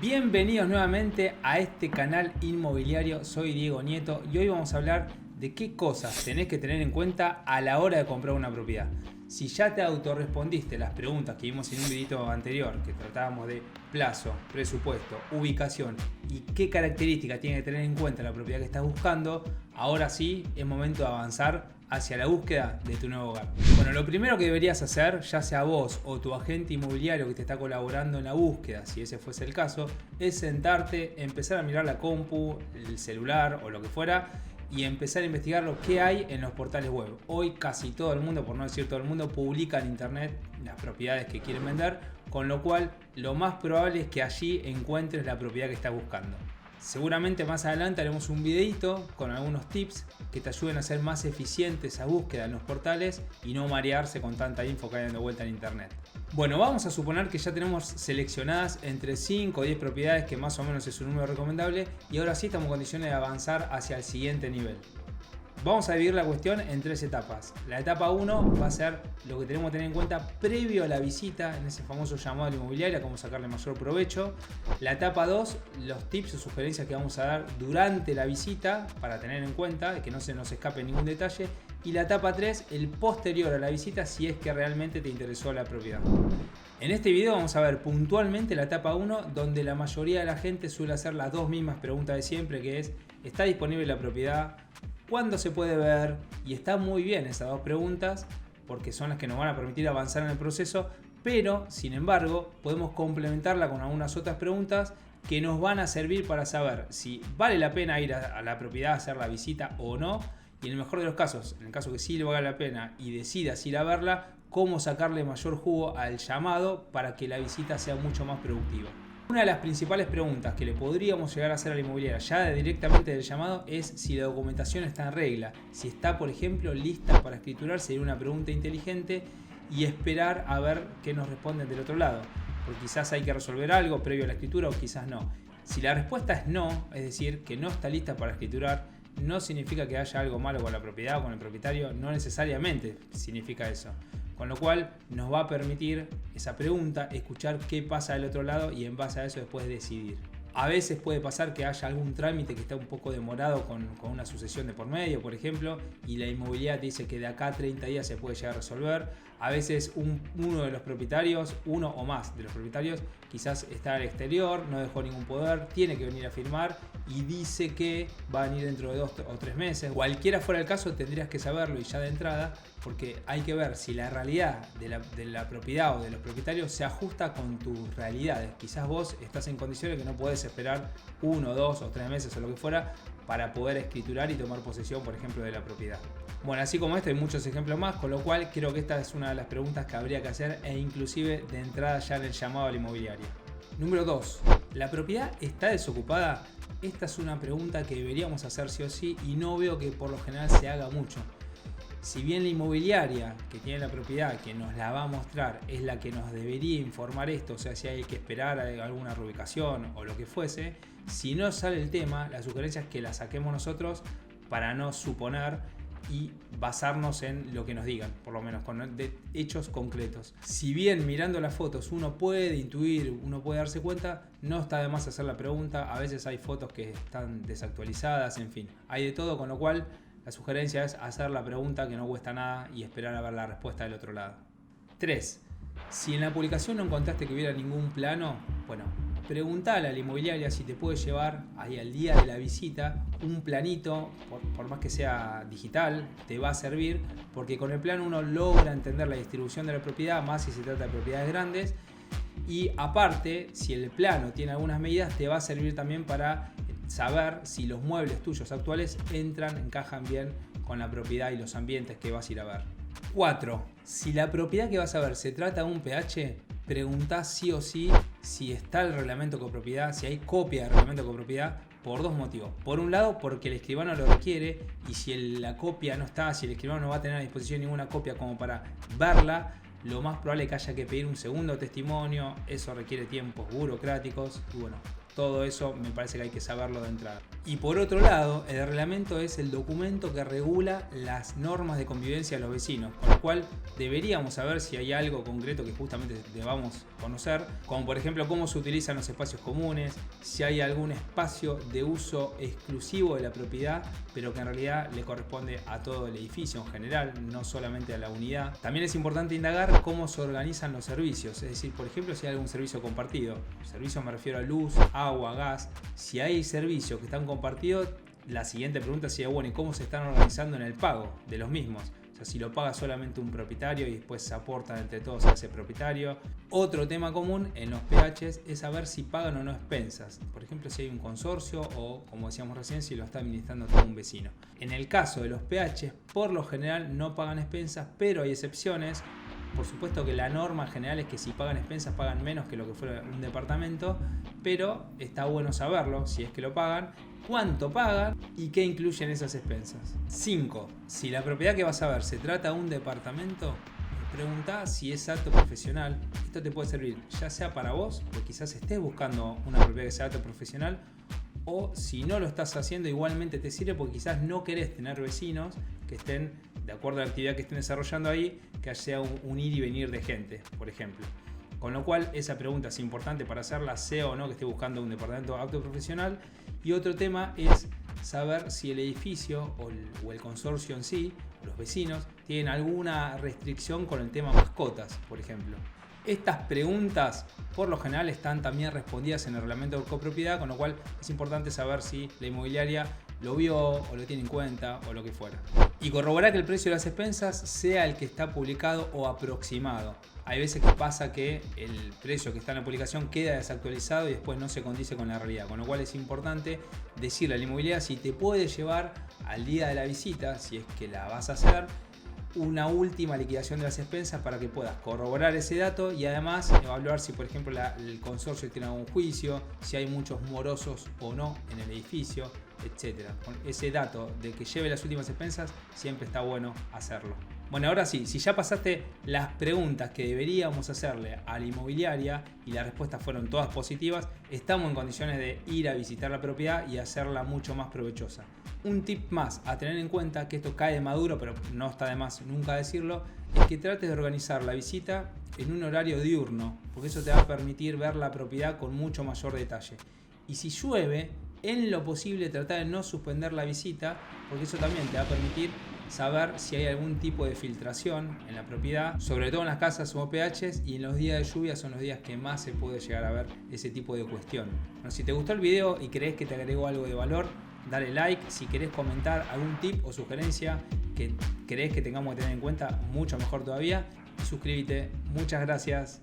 Bienvenidos nuevamente a este canal inmobiliario, soy Diego Nieto y hoy vamos a hablar de qué cosas tenés que tener en cuenta a la hora de comprar una propiedad. Si ya te autorrespondiste las preguntas que vimos en un video anterior, que tratábamos de plazo, presupuesto, ubicación y qué características tiene que tener en cuenta la propiedad que estás buscando, ahora sí es momento de avanzar hacia la búsqueda de tu nuevo hogar. Bueno, lo primero que deberías hacer, ya sea vos o tu agente inmobiliario que te está colaborando en la búsqueda, si ese fuese el caso, es sentarte, empezar a mirar la compu, el celular o lo que fuera y empezar a investigar lo que hay en los portales web. Hoy casi todo el mundo, por no decir todo el mundo, publica en internet las propiedades que quieren vender, con lo cual lo más probable es que allí encuentres la propiedad que estás buscando. Seguramente más adelante haremos un videito con algunos tips que te ayuden a hacer más eficiente esa búsqueda en los portales y no marearse con tanta info que hay dando vuelta en internet. Bueno, vamos a suponer que ya tenemos seleccionadas entre 5 o 10 propiedades, que más o menos es un número recomendable, y ahora sí estamos en condiciones de avanzar hacia el siguiente nivel. Vamos a dividir la cuestión en 3 etapas. La etapa 1 va a ser lo que tenemos que tener en cuenta previo a la visita, en ese famoso llamado a la inmobiliaria, cómo sacarle mayor provecho. La etapa 2, los tips o sugerencias que vamos a dar durante la visita para tener en cuenta, que no se nos escape ningún detalle. Y la etapa 3, el posterior a la visita, si es que realmente te interesó la propiedad. En este video vamos a ver puntualmente la etapa 1, donde la mayoría de la gente suele hacer las dos mismas preguntas de siempre, que es: ¿está disponible la propiedad? ¿Cuándo se puede ver? Y está muy bien esas dos preguntas porque son las que nos van a permitir avanzar en el proceso, pero sin embargo podemos complementarla con algunas otras preguntas que nos van a servir para saber si vale la pena ir a la propiedad a hacer la visita o no, y en el mejor de los casos, en el caso que sí le valga la pena y decidas ir a verla, cómo sacarle mayor jugo al llamado para que la visita sea mucho más productiva. Una de las principales preguntas que le podríamos llegar a hacer a la inmobiliaria ya directamente del llamado es si la documentación está en regla, si está, por ejemplo, lista para escriturar. Sería una pregunta inteligente y esperar a ver qué nos responden del otro lado, porque quizás hay que resolver algo previo a la escritura o quizás no. Si la respuesta es no, es decir, que no está lista para escriturar, no significa que haya algo malo con la propiedad o con el propietario, no necesariamente significa eso. Con lo cual nos va a permitir esa pregunta escuchar qué pasa del otro lado y en base a eso después decidir. A veces puede pasar que haya algún trámite que está un poco demorado con una sucesión de por medio, por ejemplo, y la inmobiliaria te dice que de acá a 30 días se puede llegar a resolver. A veces uno de los propietarios, uno o más de los propietarios, quizás está al exterior, no dejó ningún poder, tiene que venir a firmar y dice que va a venir dentro de 2 o 3 meses. Cualquiera fuera el caso, tendrías que saberlo y ya de entrada, porque hay que ver si la realidad de la propiedad o de los propietarios se ajusta con tus realidades. Quizás vos estás en condiciones que no podés esperar 1, 2 o 3 meses o lo que fuera para poder escriturar y tomar posesión, por ejemplo, de la propiedad. Bueno, así como esto hay muchos ejemplos más, con lo cual creo que esta es una de las preguntas que habría que hacer e inclusive de entrada ya en el llamado a la inmobiliaria. Número 2. ¿La propiedad está desocupada? Esta es una pregunta que deberíamos hacer sí o sí y no veo que por lo general se haga mucho. Si bien la inmobiliaria que tiene la propiedad, que nos la va a mostrar, es la que nos debería informar esto, o sea, si hay que esperar alguna reubicación o lo que fuese, si no sale el tema, la sugerencia es que la saquemos nosotros para no suponer y basarnos en lo que nos digan, por lo menos con hechos concretos. Si bien mirando las fotos uno puede intuir, uno puede darse cuenta, no está de más hacer la pregunta. A veces hay fotos que están desactualizadas, en fin, hay de todo, con lo cual la sugerencia es hacer la pregunta, que no cuesta nada, y esperar a ver la respuesta del otro lado. 3. Si en la publicación no encontraste que hubiera ningún plano, bueno, preguntale a la inmobiliaria si te puede llevar ahí al día de la visita un planito, por más que sea digital, te va a servir, porque con el plano uno logra entender la distribución de la propiedad, más si se trata de propiedades grandes, y aparte, si el plano tiene algunas medidas, te va a servir también para saber si los muebles tuyos actuales encajan bien con la propiedad y los ambientes que vas a ir a ver. 4. Si la propiedad que vas a ver se trata de un PH, preguntá sí o sí si está el reglamento de copropiedad, si hay copia de reglamento de copropiedad, por dos motivos. Por un lado, porque el escribano lo requiere, y si la copia no está, si el escribano no va a tener a disposición ninguna copia como para verla, lo más probable es que haya que pedir un segundo testimonio. Eso requiere tiempos burocráticos y bueno, todo eso me parece que hay que saberlo de entrada. Y por otro lado, el reglamento es el documento que regula las normas de convivencia de los vecinos, con lo cual deberíamos saber si hay algo concreto que justamente debamos conocer, como por ejemplo cómo se utilizan los espacios comunes, si hay algún espacio de uso exclusivo de la propiedad, pero que en realidad le corresponde a todo el edificio en general, no solamente a la unidad. También es importante indagar cómo se organizan los servicios, es decir, por ejemplo, si hay algún servicio compartido. Servicio me refiero a luz, agua, gas. Si hay servicios que están compartidos, la siguiente pregunta sería, bueno, ¿y cómo se están organizando en el pago de los mismos? O sea, si lo paga solamente un propietario y después se aportan entre todos a ese propietario. Otro tema común en los PHs es saber si pagan o no expensas. Por ejemplo, si hay un consorcio o, como decíamos recién, si lo está administrando todo un vecino. En el caso de los PHs, por lo general no pagan expensas, pero hay excepciones. Por supuesto que la norma general es que si pagan expensas pagan menos que lo que fuera un departamento, pero está bueno saberlo si es que lo pagan, cuánto pagan y qué incluyen esas expensas. 5. Si la propiedad que vas a ver se trata de un departamento, preguntá si es apto profesional. Esto te puede servir ya sea para vos, porque quizás estés buscando una propiedad que sea apto profesional, o si no lo estás haciendo igualmente te sirve porque quizás no querés tener vecinos que estén, de acuerdo a la actividad que estén desarrollando ahí, que haya un ir y venir de gente, por ejemplo. Con lo cual esa pregunta es importante para hacerla, sea o no que esté buscando un departamento apto profesional. Y otro tema es saber si el edificio o el consorcio en sí, los vecinos, tienen alguna restricción con el tema mascotas, por ejemplo. Estas preguntas por lo general están también respondidas en el reglamento de copropiedad, con lo cual es importante saber si la inmobiliaria lo vio o lo tiene en cuenta o lo que fuera. Y corroborar que el precio de las expensas sea el que está publicado o aproximado. Hay veces que pasa que el precio que está en la publicación queda desactualizado y después no se condice con la realidad, con lo cual es importante decirle a la inmobiliaria si te puede llevar al día de la visita, si es que la vas a hacer, una última liquidación de las expensas para que puedas corroborar ese dato y además evaluar si por ejemplo el consorcio tiene algún juicio, si hay muchos morosos o no en el edificio, etc. Con ese dato de que lleve las últimas expensas siempre está bueno hacerlo. Bueno, ahora sí, si ya pasaste las preguntas que deberíamos hacerle a la inmobiliaria y las respuestas fueron todas positivas, estamos en condiciones de ir a visitar la propiedad y hacerla mucho más provechosa. Un tip más a tener en cuenta, que esto cae de maduro, pero no está de más nunca decirlo, es que trates de organizar la visita en un horario diurno, porque eso te va a permitir ver la propiedad con mucho mayor detalle. Y si llueve, en lo posible trata de no suspender la visita, porque eso también te va a permitir saber si hay algún tipo de filtración en la propiedad, sobre todo en las casas o PHs, y en los días de lluvia son los días que más se puede llegar a ver ese tipo de cuestión. Bueno, si te gustó el video y crees que te agregó algo de valor, dale like. Si querés comentar algún tip o sugerencia que crees que tengamos que tener en cuenta, mucho mejor todavía, y suscríbete. Muchas gracias.